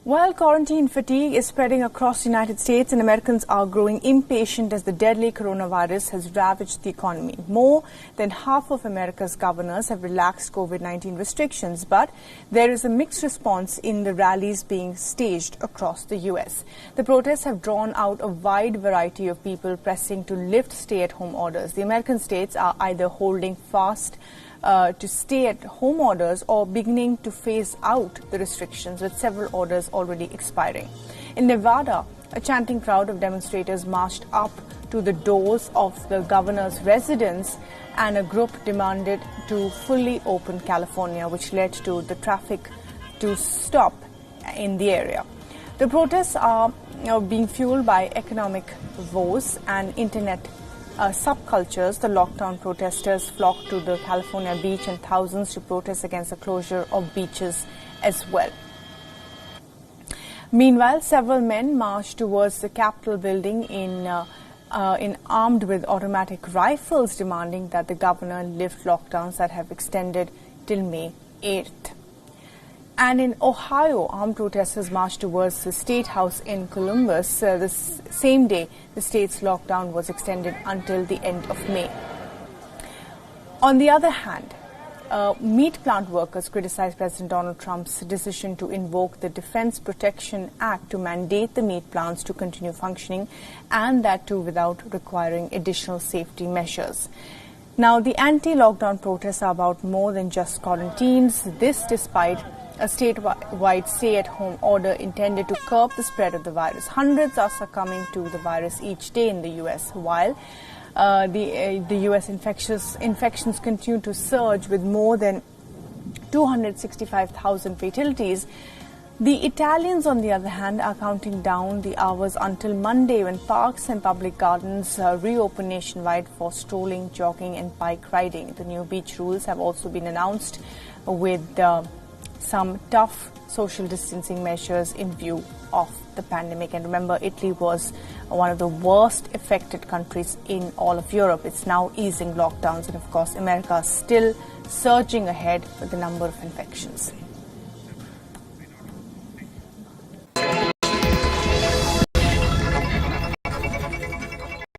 While quarantine fatigue is spreading across the United States and Americans are growing impatient as the deadly coronavirus has ravaged the economy. More than half of America's governors have relaxed COVID-19 restrictions, but there is a mixed response in the rallies being staged across the U.S. The protests have drawn out a wide variety of people pressing to lift stay-at-home orders. The American states are either holding fast to stay-at-home orders or beginning to phase out the restrictions, with several orders already expiring. In Nevada, a chanting crowd of demonstrators marched up to the doors of the governor's residence, and a group demanded to fully open California, which led to the traffic to stop in the area. The protests are being fueled by economic woes and internet subcultures. The lockdown protesters flocked to the California beach and thousands to protest against the closure of beaches as well. Meanwhile, several men marched towards the Capitol building in armed with automatic rifles, demanding that the governor lift lockdowns that have extended till May 8th. And in Ohio, armed protesters marched towards the State House in Columbus. The same day, the state's lockdown was extended until the end of May. On the other hand, meat plant workers criticized President Donald Trump's decision to invoke the Defense Production Act to mandate the meat plants to continue functioning, and that too without requiring additional safety measures. Now, the anti-lockdown protests are about more than just quarantines. This despite a statewide stay-at-home order intended to curb the spread of the virus. Hundreds are succumbing to the virus each day in the U.S., while the U.S. infections continue to surge with more than 265,000 fatalities. The Italians, on the other hand, are counting down the hours until Monday, when parks and public gardens reopen nationwide for strolling, jogging and bike riding. The new beach rules have also been announced, with some tough social distancing measures in view of the pandemic. And remember, Italy was one of the worst affected countries in all of Europe. It's now easing lockdowns, and of course, America is still surging ahead with the number of infections.